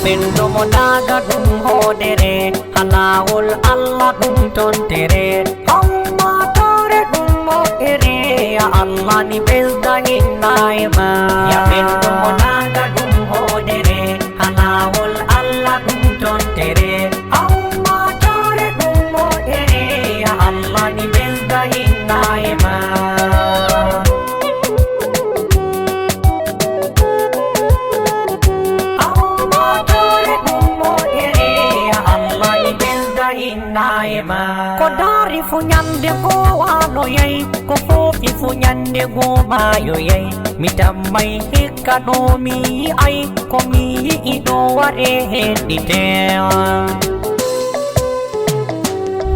pendo mo daga ɗum hoodere halawol Allah ɗum tontere ummatore ɗum moƴƴere ya Allah ni ɓesda hinnayma ya pendo mo daga ɗum hoodere halawol Allah ɗum tontere ummatore ɗum moƴƴere ya Allah ni ɓesda hinnayma ko dari fu nyande go wano yai ko fofi fu nyande go mayo yai mi tammai hikka do mi ai ko mi ido ware hedite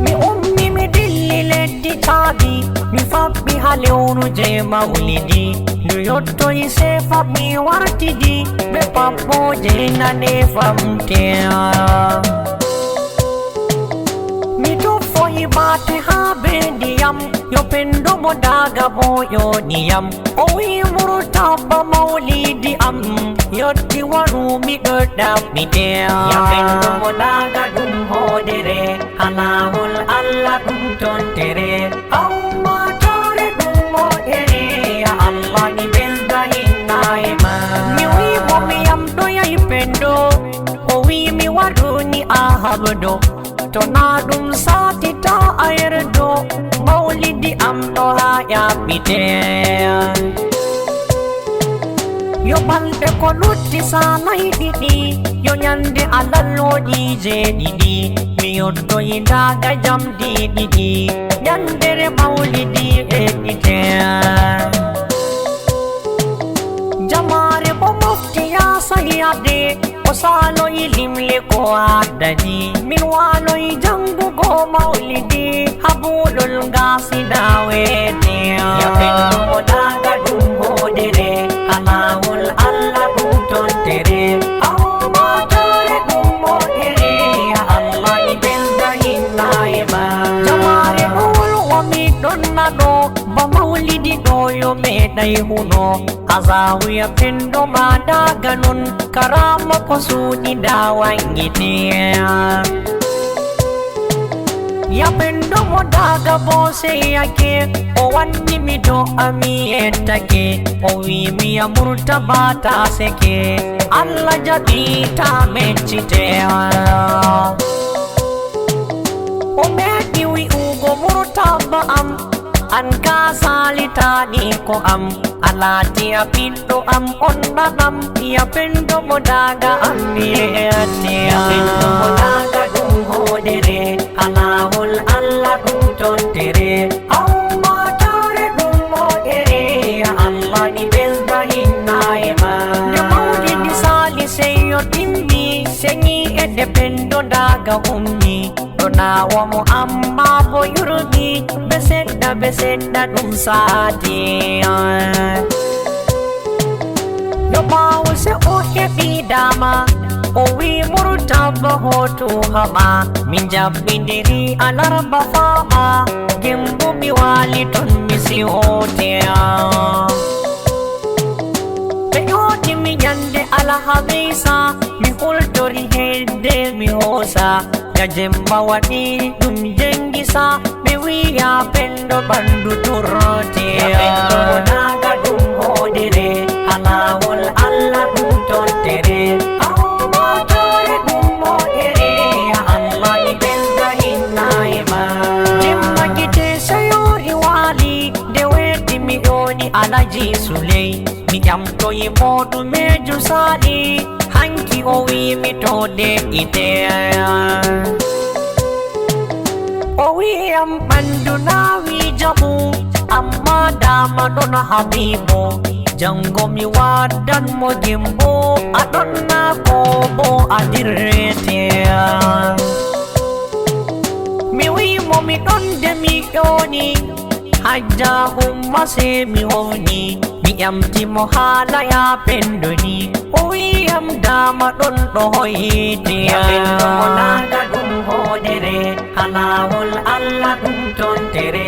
mi ummi mi dilli leddi tabi mi fabbi halewnu je mawlidi ndu yottoyi se fabbi wartidi be pabboje nane famte bate ha be ndiyam yo pendo mo daga bo yo niyam o wi murtaba mawlidi am yotti waru mi ɗo ɗaɓɓite ya pendo mo daga ɗum hoodere halawol Allah ɗum tontere ummatore ɗum moƴƴere ya Allah ni ɓesda hinnayma mi wi mo mi yam ɗo yahi pendo o wi mi waruni a habdo to na ɗum satita ayerdo mawlidi am ɗo ha yaɓɓite yo balɗe ko lutti sanayi ɗiɗi yo nyande alalloɗi je ɗiɗi mi yottoyi daga jamdi ɗiɗi nyandere mawlidi eɗite jamare bo mofti ya sayade o saloyi limle ko addani min waloyi jangugo mawlidi haɓuɗol gasida wete ya pendo mo daga ɗum hoodere halawol Allah ɗum tontere ummatore ɗum moƴƴere ya Allah ni ɓesda hinnayma jamare ɗo wolwomi ɗonna ɗo ba mawlidi ɗo yo meɗay huno azawiya pendo ma daga non karama ko suuɗi da wangite ya pendo mo daga bo seyake o wanni mi do ami ettake o wi mi ya murtaba ta seke Allah jaɓi ta meccite o meɗi wi'ugo murtaba am an ka salitani ko am alati a ɓiɗɗo am on ɗaɗam ya pendo mo daga am miyete ya pendo mo daga ɗum hoodere halawol Allah ɗum tontere ummatore ɗum moƴƴere ya Allah ni ɓesda hinnayma nde mawlidi sali sey yo timmi seyi ede pendo daga ummi ɗo nawamo amma bo yurgi be seɗɗa ɗum saati yo ɓawo se o heɓi dama o wi murtaba hoto haɓa min jaɓɓidiri alarba fama gembo mi wali ton mi sihoteya ɓe ƴooti mi nyande alhamisa mi hultori hedde mi hoosa ga jemma waɗi ɗum jengisa mi wiya pendo ɓandu turroteya daga ɗum hoodere halawol Allah ɗum tontere ummatore ɗum moƴƴere ya Allah ni ɓesda hinnayma jemma gite seyori wali nde weɗi mi ƴoni alaji suley mi ƴamtoyi moɗumeju saɗi hanki o wi mi to de'iteya o wiyam ɓandu nawi jaɓu amma dama ɗon habibo jango mi waddan mo gembo aɗon na ko bo adirreteya mi wimo mi ɗon de mi ƴoni hajja humma se mi woni mi ƴamtimo haala ya pendoni o wiyam dama ɗon ɗo hoyteya mo daga ɗum hoodere halawol Allah ɗum tontere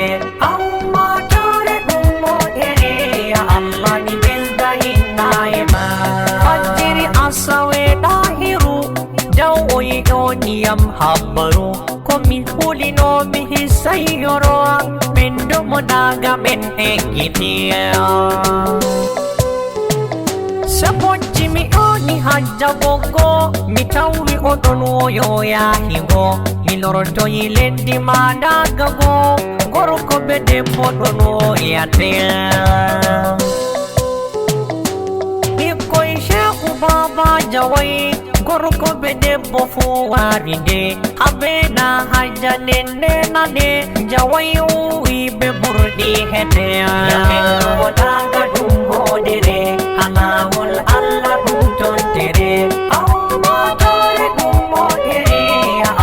ummatore ɗum moƴƴere ya Allah ni ɓesda hinnayma fajjiri asawe ɗahiru niyam habbaru komi hulino mi hisayoro bendo modaga ben egitiya Sapochi mi oni hajja bogo mi tawi odon woyo ya higo mi loroto yilendi madaga go gorko be debbo don woyate ikoy sheikhu baba jawai gorko be debbo fu waride habena hajja nenne nade jawai wi be burdi hete modaga dum hodere alawol Allah dum tontere Allah tare dum modere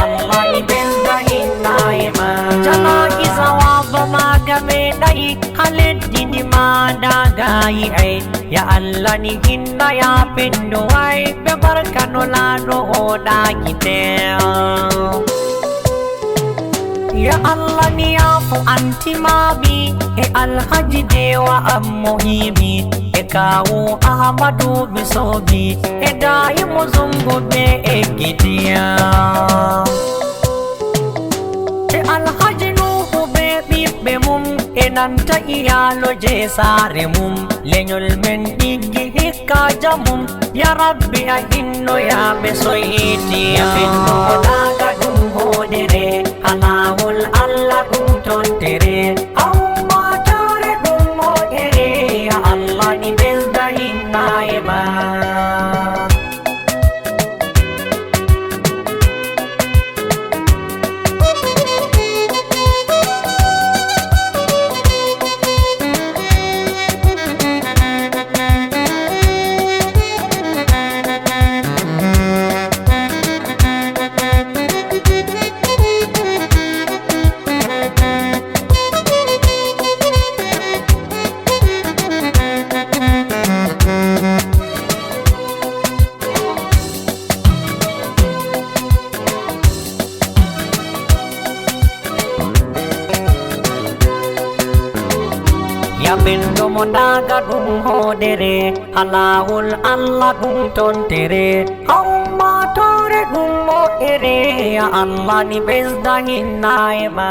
Allah ni belda inaima jana izawaba magame dai haleddi ni madagai ai ya Allah ni hinna ya pendo ai be barkano lado oda kite Ya Allah ni afu anti mabi e alhaji dewa ammuhibi e kawo ahmadu bisobi e dai muzungu be e gidiya e alhaji nuhu be bibbe mum e nanta iyalo je sare mum lenyol men diggi hikka jamum ya rabbi a hinno ya be soyiti ya finno daga dum hodere alawol Allah dum tontere Allah tare dum modere Allah ni belda hinnaima Ya bendo modaga dum hodere alawol Allah dum tontere Allah tore dum modere ya Allah ni bezda hinnaima